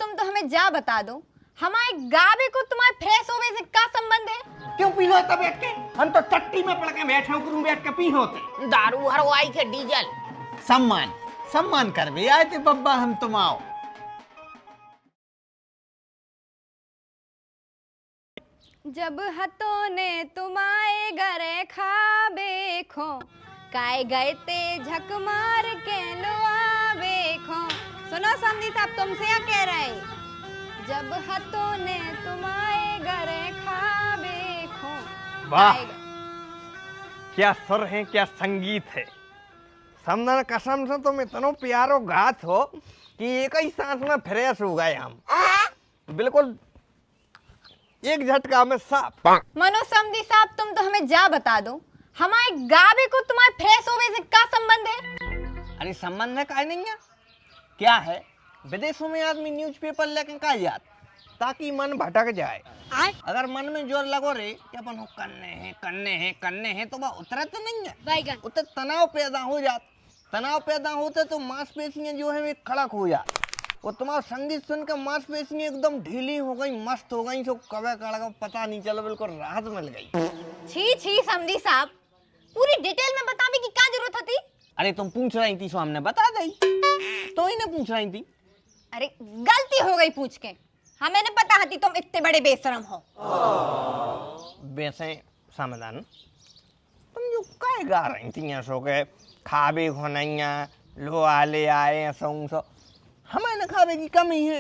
तुम तो हमें जा बता दो, हमारे गावे को तुम्हारे फ्रेश होवे से क्या संबंध है? क्यों पी लो तब बैठ के? हम तो चट्टी में पड़ के बैठे हो, करूं बैठ के पी होते। दारू हरवाई के डीजल। सम्मान सम्मान कर भी आए थे बब्बा हम तुम आओ। जब हथों ने तुम्हारे घरे खाबे खो, काय गए ते झक मार के लो आवे खो। सुनो समधी साहब, तुमसे क्या कह रहे हैं? जब हथों ने तुम्हारे घरे खाबे खो। वाह, क्या सुर है, क्या संगीत है। समझना कसम से तुम इतना प्यारो गात हो कि एक ही सांस में फ्रेश हो गए हम, बिल्कुल एक झटका में साफ। मनो समधी साहब, तुम तो हमें जा बता दो, हमारे गावे को तुम्हारे फ्रेश होवे से क्या संबंध है? अरे संबंध है का नहीं है, क्या है विदेशों में आदमी न्यूज़पेपर लेके का याद ताकि मन भटक जाए। अगर मन में जोर लगो रे कि अपन करने हैं तो वह उतरा तो नहीं है, उतर तनाव पैदा हो जाता। तनाव पैदा होते तो मांसपेशियां जो है वे खड़क हो जाती। वो तुम्हारा संगीत सुन के मांसपेशियां एकदम ढीली हो गई, मस्त हो गई, तो कवे कड़का पता नहीं चलो, बिल्कुल राहत मिल गई। छी छी समधी साहब, पूरी डिटेल में बतावे की क्या जरूरत थी? अरे तुम पूछ रही थी सो हमने बता दी, तो ही ना पूछ रही थी। अरे गलती हो गई पूछ के, हमें नहीं पता थी तुम इतने बड़े बेशरम हो। वैसे समाधान तुम जो काय गा रही थी यहाँ सो के खाबे खोनैया लो आले आए सौ हमें न खाबे की कमी है।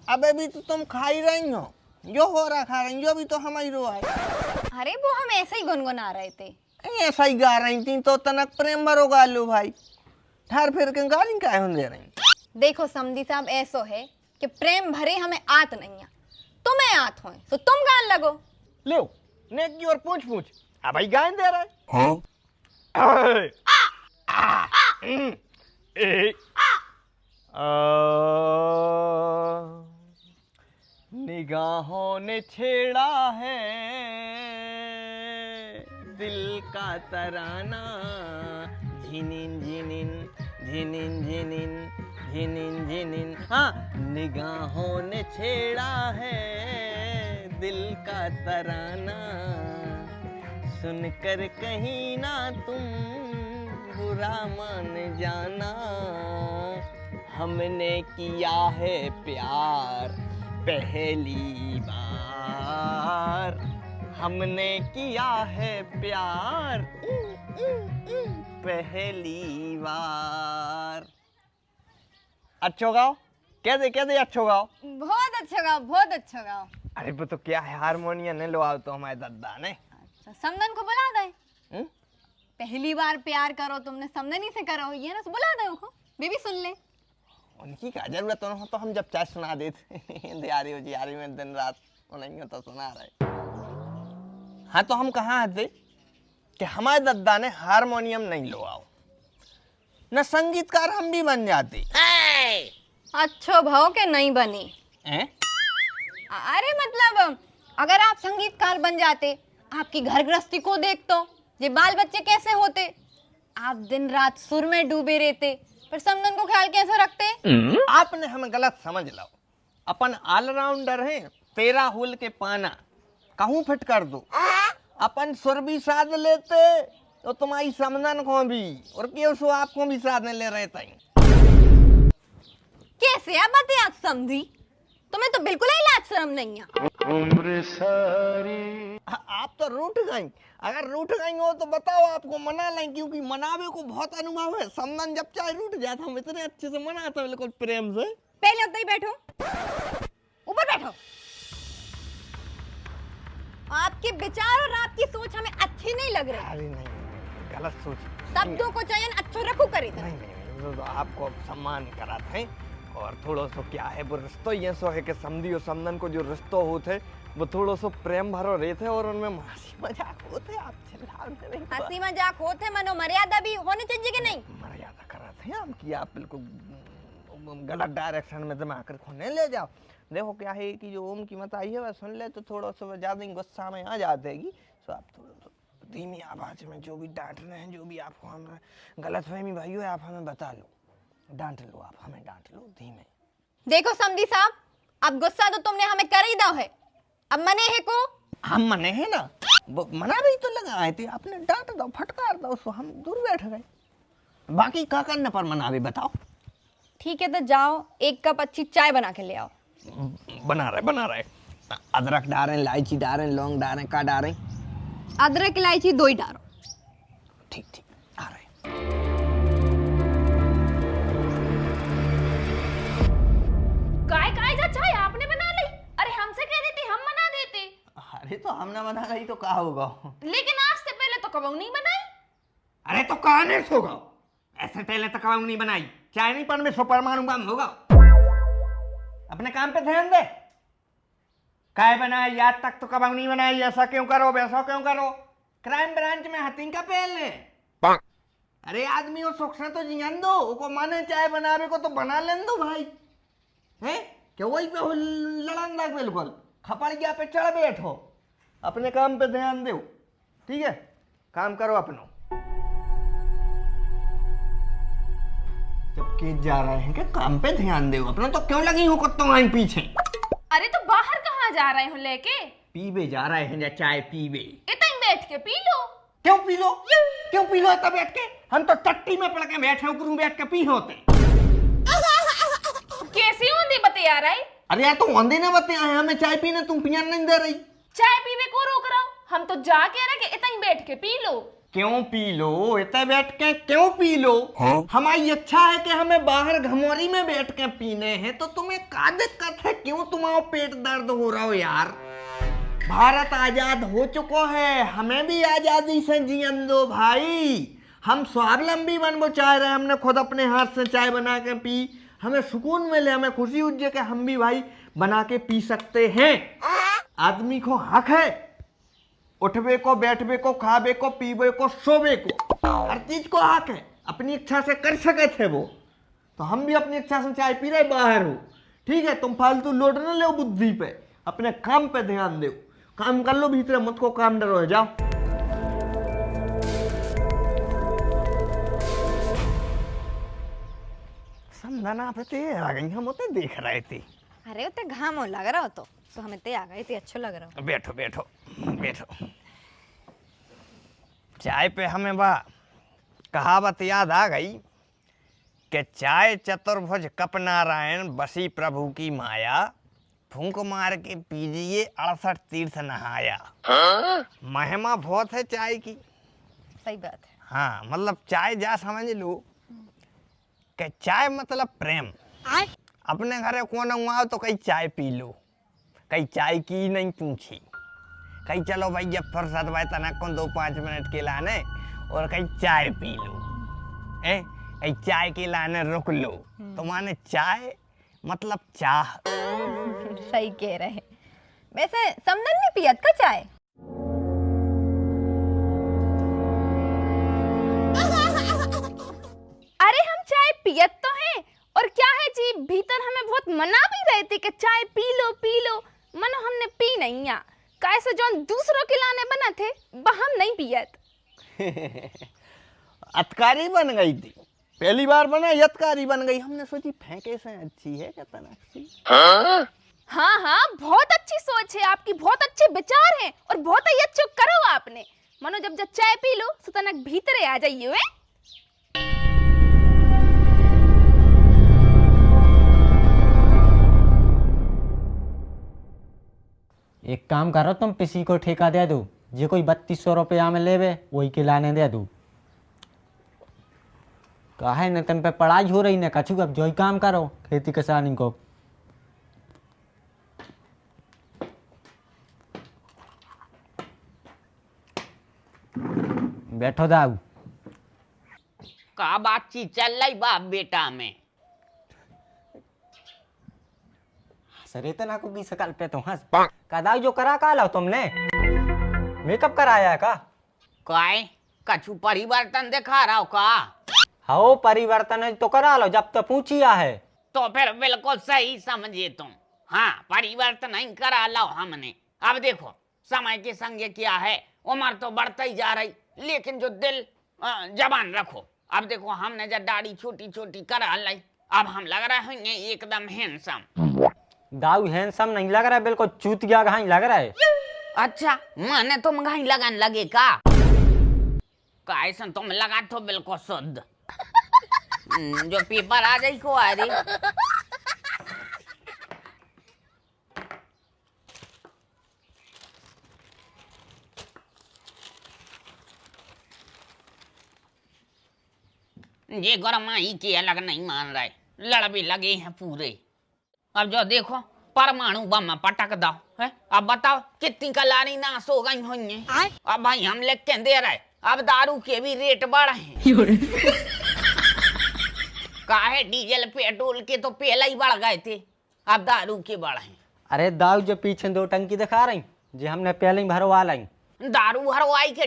अब अभी तो तुम खा ही रही हो, जो हो रहा खा रही हो, अभी तो हमारी रो है। अरे वो हम ऐसे ही गुनगुना रहे थे। ऐसा ही गा रही थी तो तनक प्रेम भरो गा लो भाई, ठहर फिर के गाली काहे हो दे रही। देखो समधी साहब, ऐसो है कि प्रेम भरे हमें आत नहीं है, तुम्हें आत हो तो तुम गान लगो। लो नेक की और पूछ अब भाई गान दे रहे। हाँ? निगाहों ने छेड़ा है दिल का तराना, झिनिन झिनिन झिनिन झिनिन झिनिन झिनिन। हाँ, निगाहों ने छेड़ा है दिल का तराना, सुनकर कहीं ना तुम बुरा मान जाना। हमने किया है प्यार पहली बार, हमने किया है प्यार पहली बार। अच्छो गाओ, कह दे अच्छो गाओ। बहुत अच्छा गाओ, बहुत अच्छा गाओ। अरे वो तो क्या है, हारमोनियम ने लो आओ तो हमारे दादा ने। अच्छा, समदन को बुला दे। पहली बार प्यार करो तुमने, समदन ही से करो, ये ना बुला दे उनको, बेबी सुन ले। उनकी क्या जरूरत है, तो हम जब चाहे सुना देते दियारी हो जियारी में दिन रात उन्हें तो सुना रहे। हाँ तो हम कहाँ थे कि हमारे दादा ने हारमोनियम नहीं लो आओ, न संगीतकार हम भी बन जाते। अच्छो भाव के नहीं बनी। अरे मतलब अगर आप संगीतकार बन जाते, आपकी घर गृहस्थी को देख तो ये बाल बच्चे कैसे होते। आप दिन रात सुर में डूबे रहते, पर समदन को ख्याल कैसे रखते? आपने हमें गलत समझ लो, अपन ऑलराउंडर हैं, तेरा हुल के पाना कहूँ फिट कर दो। अपन सुर भी साध लेते तो तुम्हारी समदन को भी, और क्यों सो आपको भी साधने ले रहे थे। कैसे आप बातें आज समझी? तुम्हें तो बिल्कुल ही लाज शर्म नहीं है। उम्र सारी आप तो रूठ गई, अगर रूठ गई हो तो बताओ, आपको मना लें, क्योंकि मनावे को बहुत अनुभव है। समदन जब चाहे रूठ जाता, हम इतने अच्छे से मनाते हैं, बिल्कुल प्रेम से। पहले उधर ही बैठो, ऊपर बैठो। आपके विचार और आपकी सोच हमें अच्छी नहीं लग रही। अरे नहीं, गलत सोच। शब्दों को चयन अच्छो रखो करे। नहीं, आपको सम्मान कराते हैं, और थोड़ा सो क्या है वो रिश्तो ये सो है कि समधी और समदन को जो रिश्तो होते वो थोड़ा सो प्रेम भरो रहते और उनमें हंसी मजाक होते। आप हंसी मजाक होते, मनो मर्यादा भी होनी चाहिए कि नहीं? मर्यादा कराते हैं हम कि आप बिल्कुल गलत डायरेक्शन में दिमाग खोने ले जाओ। देखो क्या है कि जो ओम की मत आई है वह सुन ले तो थोड़ा सा ज्यादा गुस्सा में आ जाएगी, तो आप थोड़ा धीमी आवाज में जो भी डांट रहे हैं, जो भी आपको हम गलत फहमी भाई हो, आप हमें बता लो, डांट लो, आप हमें डांट लो धीमे। देखो समधी साहब, अब गुस्सा तो तुमने हमें कर ही दो है, अब मने है को। हम मने हैं ना, वो मना भी तो लगा आए थे, आपने डांट दो फटकार दो उसको, हम दूर बैठ गए। बाकी क्या करने पर मना भी बताओ। ठीक है तो जाओ 1 कप अच्छी चाय बना के ले आओ। बना रहे अदरक डालें, इलायची डालें, लौंग डालें, का डालें? अदरक इलायची 2 ही डालो। ठीक ठीक आ रहे। काय जा चाय आपने बना ली? अरे हमसे कह देती, हम बना देते। अरे तो हमने बना रही तो क्या होगा? लेकिन आज से पहले तो कबू नहीं बनाई। अरे तो कहां होगा, ऐसे पहले तक कबाब नहीं बनाई, चाय नहीं पर मैं सुपर मारूंगा होगा। अपने काम पे ध्यान दे। काय बनाई आज तक तो कबाब नहीं बनाई, ऐसा क्यों करो वैसा क्यों करो? क्राइम ब्रांच में हथिंग का पहले। अरे आदमी और सुख से तो जियन दो, उको माने चाय बनावे को तो बना लेन दो भाई। हैं क्या वही पे लड़न लग, बिल्कुल खपड़ गया पे चढ़ बैठो। अपने काम पे ध्यान दो, ठीक है? काम करो अपनो। जब के जा रहे हैं कि काम पे ध्यान दो अपना, तो क्यों लगी हो कुत्तों आई पीछे? अरे तो बाहर कहाँ जा रहे हो लेके? पीबे जा रहे हैं या चाय पीबे? इतना ही बैठ के पी लो। क्यों पी लो, क्यों पी लो इतना बैठ के? हम तो टट्टी में पड़ के बैठे हो, बैठ के पी होते। कैसी ऊंधी बतिया रही? अरे यार तो औंधे ना बते आए, हमें चाय पीने तुम पिया नहीं दे रही। चाय पीवे को रोक रहा हूँ, हम तो जा कह रहे कि इतना ही बैठ के पी लो। क्यों पी लो इतना बैठ के, क्यों पी लो? हमारी इच्छा है कि हमें बाहर घमौरी में बैठ के पीने हैं, तो तुम्हें का दिक्कत है? क्यों तुम्हारा पेट दर्द हो रहा हो यार? भारत आजाद हो चुको है, हमें भी आजादी से जियन दो भाई। हम स्वावलंबी बनना चाह रहे हैं, हमने खुद अपने हाथ से चाय बना के पी, हमें सुकून मिले, हमें खुशी उज्जे के हम भी भाई बना के पी सकते हैं। आदमी को हक है उठबे को, बैठबे को, खाबे को, पीबे को, सोबे को, हर चीज को हक है। अपनी इच्छा से कर सके थे वो, तो हम भी अपनी इच्छा से चाय पी रहे बाहर हो, ठीक है? तुम फालतू लोड न लो बुद्धि पे, अपने काम पे ध्यान दो। काम कर लो भीतर, मत को काम डरो है, जाओ। समझाना पे आ गई, हम उते देख रहे थे। अरे उते घाम हो लग रहा हो तो हमें ते आ गए थे, अच्छो लग रहा हो। बैठो बैठो बैठो। चाय पे हमें वाह कहावत याद आ गई कि चाय चतुर्भुज कप नारायण, बसी प्रभु की माया, फूंक मार के पीजिए 68 तीर्थ नहाया। महिमा बहुत है चाय की। सही बात है। हाँ मतलब चाय जा समझ लो कि चाय मतलब प्रेम। अपने घरे कौन आओ तो कहीं चाय पी लो, कहीं चाय की नहीं पूछी, कहीं चलो भाई जब फुर्सत भाई तना को 2-5 मिनट के लाने, और कहीं चाय पी लो, कहीं चाय के लाने रुक लो, तो माने चाय मतलब चाह। सही कह रहे हैं। वैसे समदन नहीं पियत का चाय? अरे हम चाय पियत तो हैं, और क्या है जी, भीतर हमें बहुत मना भी रहे थे कि चाय पी लो, मनो हमने पी नहीं आ, कैसे जो दूसरों के लाने बना थे हम नहीं पियत। अतकारी बन गई थी, पहली बार बना यतकारी बन गई। हमने सोची फेंके से अच्छी है क्या तनाक्षी। हाँ बहुत अच्छी सोच है आपकी, बहुत अच्छे विचार हैं, और बहुत ही अच्छा करो आपने। मनो जब चाय पी लो तो तनक भीतरे आ जाइए। वे एक काम करो, तुम किसी को ठेका दे दो, जे कोई 3200 रुपया में लेवे वही के लाने दे दो। काहे न तुम पे पढ़ाई हो रही न कछु, अब जो ही काम करो खेती किसानी को। बैठो दाऊ। का बातचीत चल रही बाप बेटा में? सरे तना को की शकल पे तो हंस का दाऊ, जो करा का लो तुमने? मेकअप कराया है का? काय कछु परिवर्तन दिखा रहा हो का? हो परिवर्तन तो करा लो, जब तो पूछिया है। तो फिर बिल्कुल सही समझे तुम। हाँ परिवर्तन नहीं करा लो हमने। अब देखो समय के संग क्या है, उम्र तो बढ़ता ही जा रही, लेकिन जो दिल जवान रखो। अब देखो हमने जब दाढ़ी छोटी छोटी करा लाई, अब हम लग रहे हैं एकदम हैंडसम। दाऊ हैंडसम नहीं लग रहा है, बिल्कुल चूतिया घाई लग रहा है। अच्छा माने तुम घाई लगन लगे का ऐसा तुम लगा तो बिल्कुल शुद्ध। जो पेपर आ जाई को आ रही। ये गरमाई के अलग नहीं मान रहे, लड़ भी लगे हैं पूरे। अब जो देखो परमाणु बम में पटक दो है। अब बताओ कितनी कलारी नाश हो गई होंगी। अब भाई हम लिख के दे रहे, अब दारू के भी रेट बढ़े हैं। काहे डीजल पेट्रोल के तो पहले ही बढ़ गए थे, अब दारू के बढ़े। अरे दाऊ जो पीछे 2 टंकी दिखा रही, जो हमने पहले ही भरवा लाई। दारू भरवाई के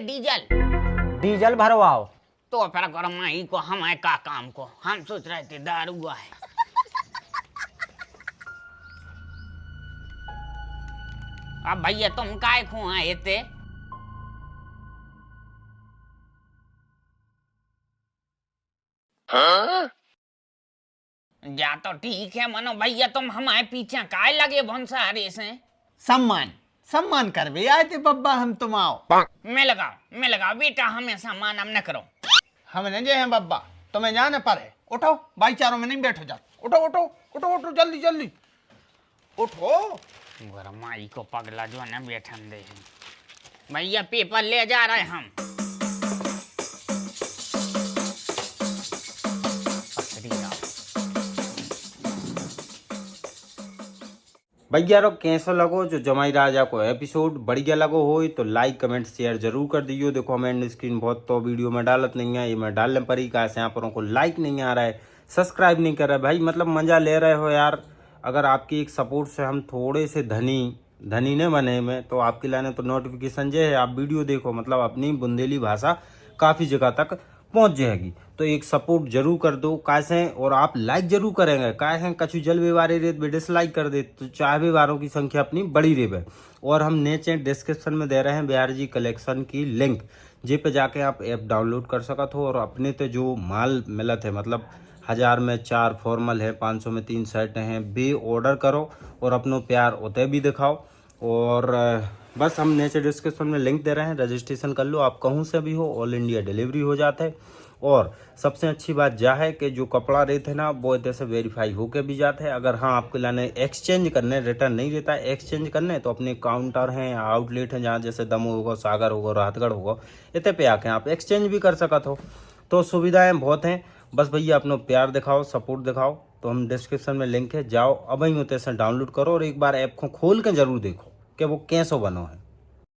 डीजल भरवाओ तो फिर गरमाई को हम का काम को हम सोच रहे थे दारू है। अब भैया तुम काय खो आए थे? या तो ठीक है मनो भैया, तुम हमारे पीछे काय लगे भंसारे से? सम्मान सम्मान करवे आए थे बब्बा हम तुम आओ। मैं लगाओ बेटा, हमें सम्मान हम न करो। हम नहीं जे हैं बब्बा, तुम्हें जाने पर है। उठो भाईचारों में नहीं बैठो जा। उठो उठो उठो उठो जल्दी जल्दी उठो। गरमाई को पगला जो है ना बैठन दे। भैया पेपर ले जा रहे हम। भैया रो कैसो लगो जो जमाई राजा को एपिसोड बढ़िया लगो हो तो लाइक कमेंट शेयर जरूर कर दियो। देखो हमें स्क्रीन बहुत तो वीडियो में डालत नहीं है, ये मैं डालने पर ही कैसे यहाँ पर को लाइक नहीं आ रहा है, सब्सक्राइब नहीं कर रहा है। भाई मतलब मजा ले रहे हो यार। अगर आपकी एक सपोर्ट से हम थोड़े से धनी ने बने में, तो आपके लाने तो नोटिफिकेशन जो है आप वीडियो देखो, मतलब अपनी बुंदेली भाषा काफ़ी जगह तक पहुंच जाएगी। तो एक सपोर्ट जरूर कर दो कैसे, और आप लाइक जरूर करेंगे कैसे। कछु जल व्यवहारे रेत भी डिसलाइक कर दे तो चाहे व्यवहारों की संख्या अपनी बड़ी रेवे। और हम नीचे डिस्क्रिप्शन में दे रहे हैं बिहार जी कलेक्शन की लिंक, जे पे जाके आप ऐप डाउनलोड कर सकत हो और अपने तो जो माल मिलत है, मतलब 1000 में 4 फॉर्मल है, 500 में 3 शर्ट हैं, बे ऑर्डर करो और अपनो प्यार उतने भी दिखाओ। और बस हम नीचे डिस्क्रिप्शन में लिंक दे रहे हैं, रजिस्ट्रेशन कर लो। आप कहूँ से भी हो, ऑल इंडिया डिलीवरी हो जाता है। और सबसे अच्छी बात यह है कि जो कपड़ा रहते हैं ना वो इतने से वेरीफाई होके भी जाते हैं। अगर हाँ आपके लाने एक्सचेंज करने, रिटर्न नहीं रहता है, एक्सचेंज करने तो अपने काउंटर हैं या आउटलेट हैं जहाँ जैसे दमोह होगा, सागर होगा, राहतगढ़ होगा, इतने पे आके आप एक्सचेंज भी कर सकत हो। तो सुविधाएँ बहुत हैं। बस भैया अपना प्यार दिखाओ, सपोर्ट दिखाओ। तो हम डिस्क्रिप्शन में लिंक है, जाओ अब ही उतने से डाउनलोड करो और एक बार ऐप को खोल के जरूर देखो कि वो कैसो बनो है।